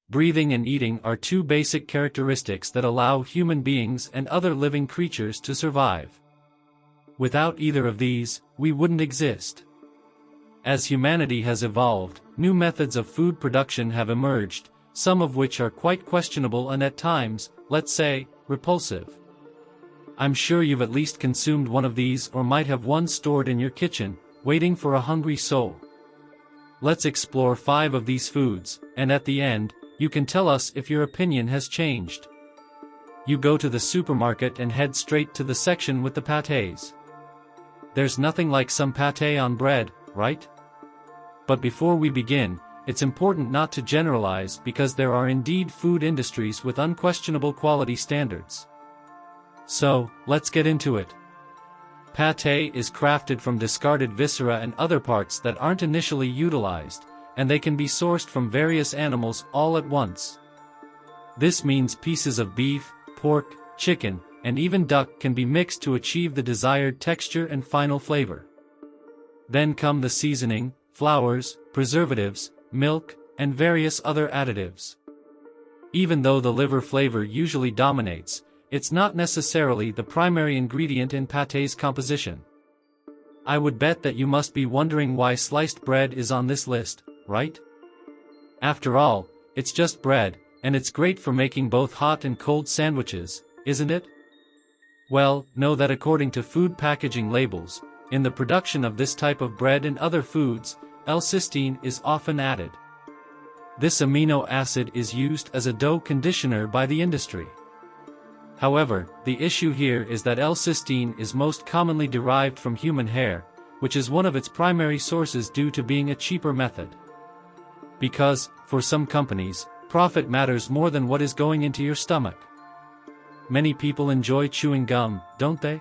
breathing and eating are two basic characteristics that allow human beings and other living creatures to survive. Without either of these, we wouldn't exist. As humanity has evolved, new methods of food production have emerged, some of which are quite questionable and at times, let's say, repulsive. I'm sure you've at least consumed one of these or might have one stored in your kitchen, waiting for a hungry soul. Let's explore 5 of these foods, and at the end, you can tell us if your opinion has changed. You go to the supermarket and head straight to the section with the pâtés. There's nothing like some pâté on bread, right? But before we begin, it's important not to generalize because there are indeed food industries with unquestionable quality standards. So, let's get into it. Pâté is crafted from discarded viscera and other parts that aren't initially utilized, and they can be sourced from various animals all at once. This means pieces of beef, pork, chicken, and even duck can be mixed to achieve the desired texture and final flavor. Then come the seasoning, flours, preservatives, milk, and various other additives. Even though the liver flavor usually dominates, it's not necessarily the primary ingredient in pâté's composition. I would bet that you must be wondering why sliced bread is on this list, right? After all, it's just bread, and it's great for making both hot and cold sandwiches, isn't it? Well, know that according to food packaging labels, in the production of this type of bread and other foods, L-cysteine is often added. This amino acid is used as a dough conditioner by the industry. However, the issue here is that L-cysteine is most commonly derived from human hair, which is one of its primary sources due to being a cheaper method. Because, for some companies, profit matters more than what is going into your stomach. Many people enjoy chewing gum, don't they?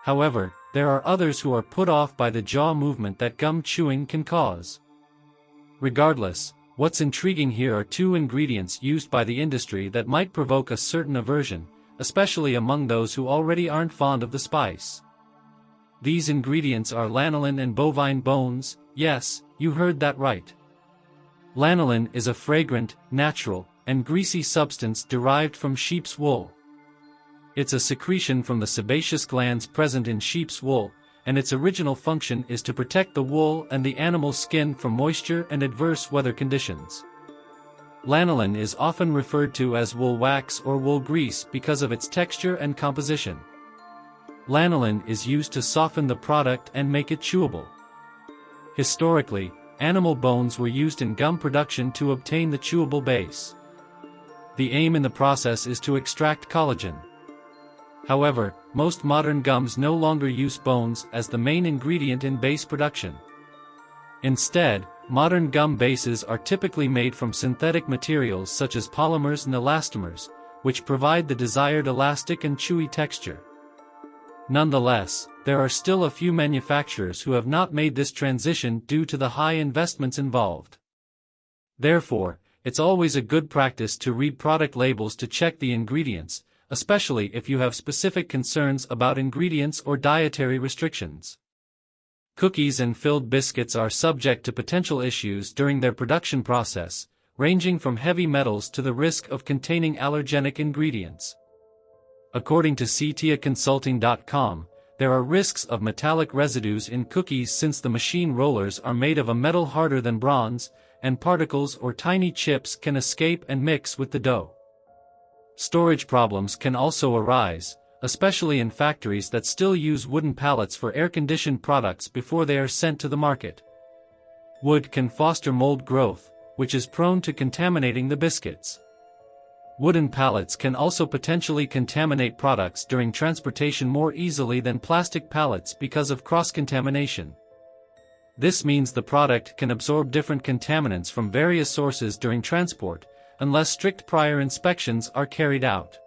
However, there are others who are put off by the jaw movement that gum chewing can cause. Regardless, what's intriguing here are 2 ingredients used by the industry that might provoke a certain aversion, especially among those who already aren't fond of the spice. These ingredients are lanolin and bovine bones. Yes, you heard that right. Lanolin is a fragrant, natural, and greasy substance derived from sheep's wool. It's a secretion from the sebaceous glands present in sheep's wool, and its original function is to protect the wool and the animal's skin from moisture and adverse weather conditions. Lanolin is often referred to as wool wax or wool grease because of its texture and composition. Lanolin is used to soften the product and make it chewable. Historically, animal bones were used in gum production to obtain the chewable base. The aim in the process is to extract collagen. However, most modern gums no longer use bones as the main ingredient in base production. Instead, modern gum bases are typically made from synthetic materials such as polymers and elastomers, which provide the desired elastic and chewy texture. Nonetheless, there are still a few manufacturers who have not made this transition due to the high investments involved. Therefore, it's always a good practice to read product labels to check the ingredients, especially if you have specific concerns about ingredients or dietary restrictions. Cookies and filled biscuits are subject to potential issues during their production process, ranging from heavy metals to the risk of containing allergenic ingredients. According to ctiaconsulting.com, there are risks of metallic residues in cookies since the machine rollers are made of a metal harder than bronze, and particles or tiny chips can escape and mix with the dough. Storage problems can also arise, especially in factories that still use wooden pallets for air-conditioned products before they are sent to the market. Wood can foster mold growth, which is prone to contaminating the biscuits. Wooden pallets can also potentially contaminate products during transportation more easily than plastic pallets because of cross-contamination. This means the product can absorb different contaminants from various sources during transport, unless strict prior inspections are carried out.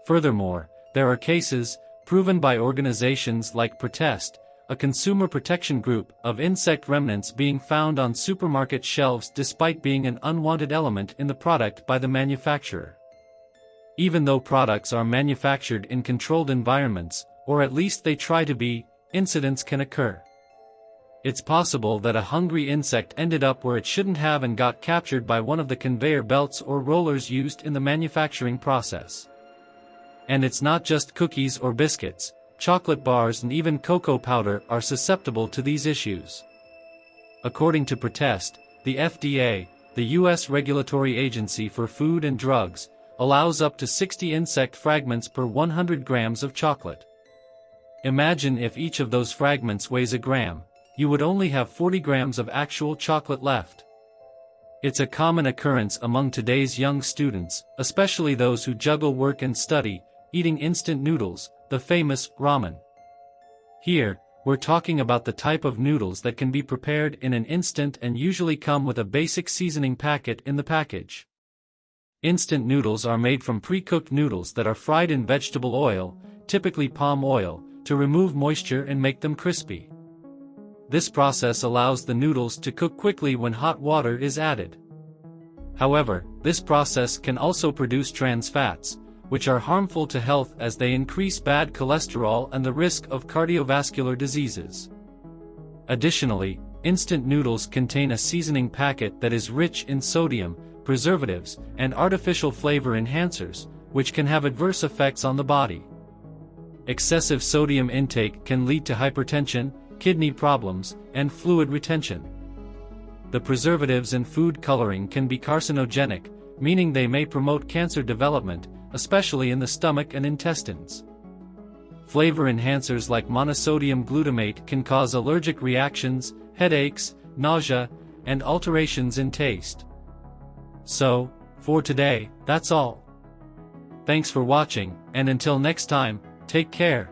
Furthermore, there are cases, proven by organizations like Protest, a consumer protection group, of insect remnants being found on supermarket shelves despite being an unwanted element in the product by the manufacturer. Even though products are manufactured in controlled environments, or at least they try to be, incidents can occur. It's possible that a hungry insect ended up where it shouldn't have and got captured by one of the conveyor belts or rollers used in the manufacturing process. And it's not just cookies or biscuits, chocolate bars and even cocoa powder are susceptible to these issues. According to Protest, the FDA, the U.S. regulatory agency for food and drugs, allows up to 60 insect fragments per 100 grams of chocolate. Imagine if each of those fragments weighs a gram, you would only have 40 grams of actual chocolate left. It's a common occurrence among today's young students, especially those who juggle work and study, eating instant noodles, the famous ramen. Here, we're talking about the type of noodles that can be prepared in an instant and usually come with a basic seasoning packet in the package. Instant noodles are made from pre-cooked noodles that are fried in vegetable oil, typically palm oil, to remove moisture and make them crispy. This process allows the noodles to cook quickly when hot water is added. However, this process can also produce trans fats, which are harmful to health as they increase bad cholesterol and the risk of cardiovascular diseases. Additionally, instant noodles contain a seasoning packet that is rich in sodium, preservatives, and artificial flavor enhancers, which can have adverse effects on the body. Excessive sodium intake can lead to hypertension, kidney problems, and fluid retention. The preservatives in food coloring can be carcinogenic, meaning they may promote cancer development, especially in the stomach and intestines. Flavor enhancers like monosodium glutamate can cause allergic reactions, headaches, nausea, and alterations in taste. So, for today, that's all. Thanks for watching, and until next time, take care.